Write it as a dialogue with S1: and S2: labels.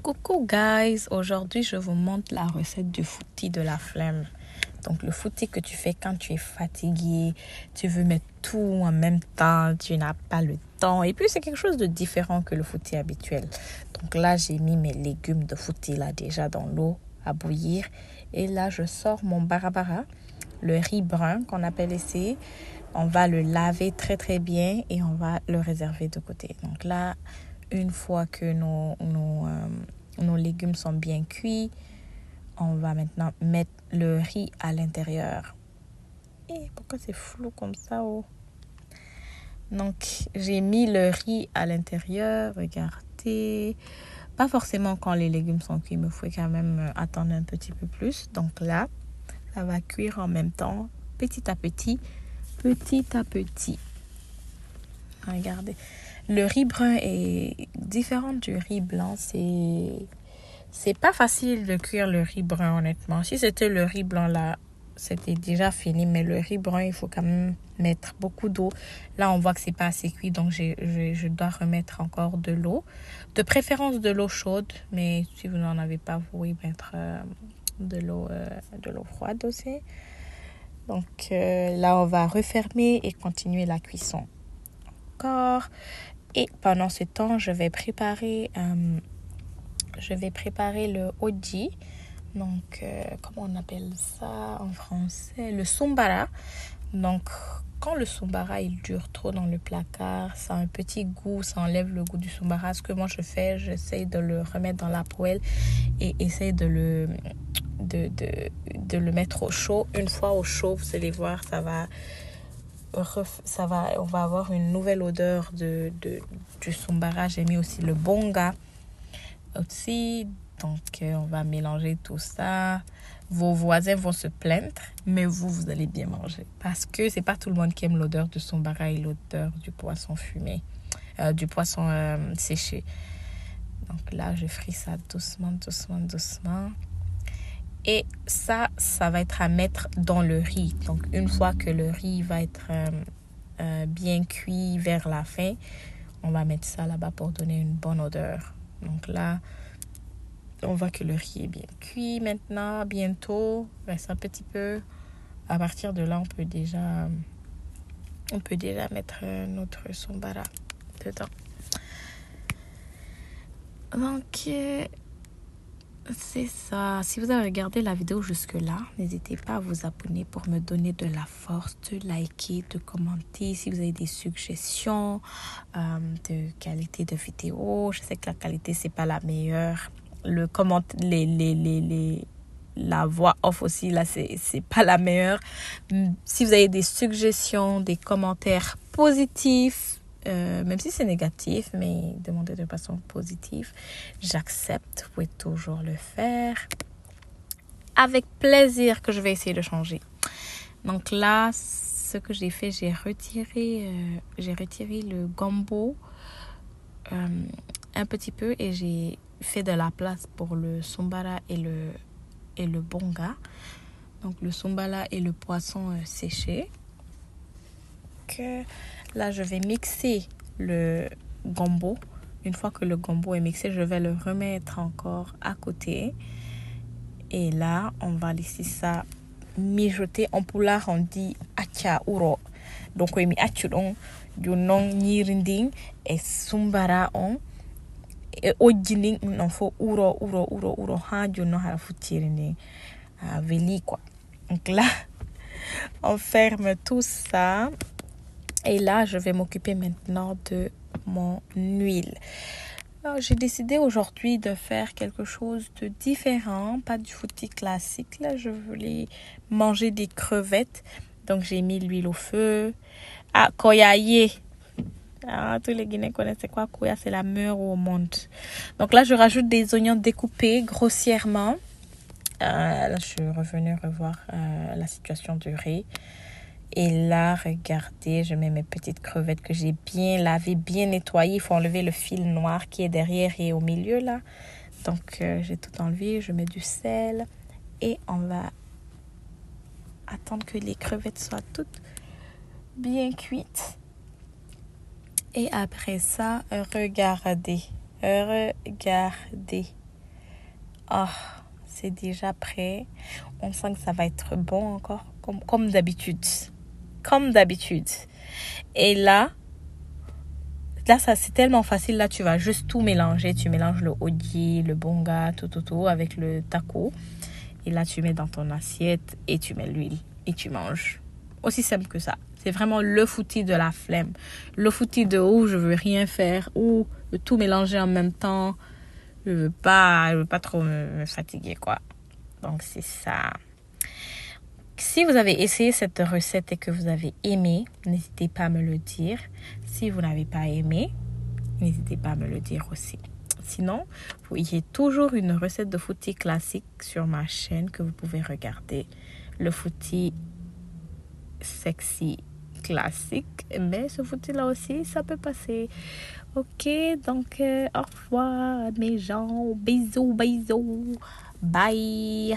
S1: Coucou guys, aujourd'hui je vous montre la recette du fouti de la flemme. Donc le fouti que tu fais quand tu es fatigué, tu veux mettre tout en même temps, tu n'as pas le temps. Et puis c'est quelque chose de différent que le fouti habituel. Donc là j'ai mis mes légumes de fouti là déjà dans l'eau à bouillir. Et là je sors mon barabara, le riz brun qu'on appelle ici. On va le laver très très bien et on va le réserver de côté. Donc là, une fois que nos légumes sont bien cuits, on va maintenant mettre le riz à l'intérieur. Et pourquoi c'est flou comme ça? Donc, j'ai mis le riz à l'intérieur. Regardez. Pas forcément quand les légumes sont cuits, mais il faut quand même attendre un petit peu plus. Donc là, ça va cuire en même temps, petit à petit. Regardez. Le riz brun est différent du riz blanc. C'est pas facile de cuire le riz brun, honnêtement. Si c'était le riz blanc, là, c'était déjà fini. Mais le riz brun, il faut quand même mettre beaucoup d'eau. Là, on voit que c'est pas assez cuit. Donc, je dois remettre encore de l'eau. De préférence, de l'eau chaude. Mais si vous n'en avez pas, vous pouvez mettre de l'eau froide aussi. Donc, là, on va refermer et continuer la cuisson. Et pendant ce temps, je vais préparer le oji. Donc, comment on appelle ça en français? Le sombara. Donc, quand le sombara il dure trop dans le placard, ça a un petit goût, ça enlève le goût du sombara. Ce que moi je fais, j'essaie de le remettre dans la poêle et essayer de le mettre au chaud. Une fois au chaud, vous allez voir, on va avoir une nouvelle odeur du sombara. J'ai mis aussi le bonga aussi. Donc, on va mélanger tout ça. Vos voisins vont se plaindre, mais vous allez bien manger. Parce que c'est pas tout le monde qui aime l'odeur du sombara et l'odeur du poisson fumé, du poisson séché. Donc là, je fris ça doucement. Et ça va être à mettre dans le riz. Donc, une fois que le riz va être bien cuit vers la fin, on va mettre ça là-bas pour donner une bonne odeur. Donc là, on voit que le riz est bien cuit maintenant. Bientôt, reste un petit peu. À partir de là, on peut déjà mettre notre sombara dedans. Donc, c'est ça. Si vous avez regardé la vidéo jusque-là, n'hésitez pas à vous abonner pour me donner de la force, de liker, de commenter. Si vous avez des suggestions de qualité de vidéo, je sais que la qualité, c'est pas la meilleure. La voix off aussi, là, c'est pas la meilleure. Si vous avez des suggestions, des commentaires positifs, même si c'est négatif, mais demandez de façon positive, j'accepte. Vous pouvez toujours le faire. Avec plaisir que je vais essayer de changer. Donc là, ce que j'ai fait, j'ai retiré le gombo un petit peu et j'ai fait de la place pour le sombara et le bonga. Donc le sombara et le poisson séché. Là, je vais mixer le gombo. Une fois que le gombo est mixé, je vais le remettre encore à côté. Et là, on va laisser ça mijoter. En poulard, on dit acha uro. Donc, on met acha on, yonon nirinding et sumbara on. Et ojinding, on faut uro. Ha, yonon harafutirinding. Veli, quoi. Donc là, on ferme tout ça. Et là, je vais m'occuper maintenant de mon huile. Alors, j'ai décidé aujourd'hui de faire quelque chose de différent, pas du fouti classique. Là, je voulais manger des crevettes. Donc, j'ai mis l'huile au feu. Ah, koyaye. Ah, tous les Guinéens connaissent c'est quoi koya, c'est la meilleure au monde. Donc là, je rajoute des oignons découpés grossièrement. Là, je suis revenue revoir la situation du riz. Et là, regardez, je mets mes petites crevettes que j'ai bien lavées, bien nettoyées. Il faut enlever le fil noir qui est derrière et au milieu, là. Donc, j'ai tout enlevé. Je mets du sel. Et on va attendre que les crevettes soient toutes bien cuites. Et après ça, regardez. Ah, c'est déjà prêt. On sent que ça va être bon encore, comme d'habitude. Comme d'habitude. Et là, ça c'est tellement facile. Là, tu vas juste tout mélanger. Tu mélanges le oji, le bonga, tout avec le taco. Et là, tu mets dans ton assiette et tu mets l'huile et tu manges. Aussi simple que ça. C'est vraiment le footy de la flemme. Le footy de je veux rien faire ou tout mélanger en même temps. Je veux pas trop me fatiguer, quoi. Donc, c'est ça. Si vous avez essayé cette recette et que vous avez aimé, n'hésitez pas à me le dire. Si vous n'avez pas aimé, n'hésitez pas à me le dire aussi. Sinon, il y a toujours une recette de footy classique sur ma chaîne que vous pouvez regarder. Le footy sexy classique. Mais ce footy-là aussi, ça peut passer. Ok, donc au revoir mes gens. Bisous. Bye.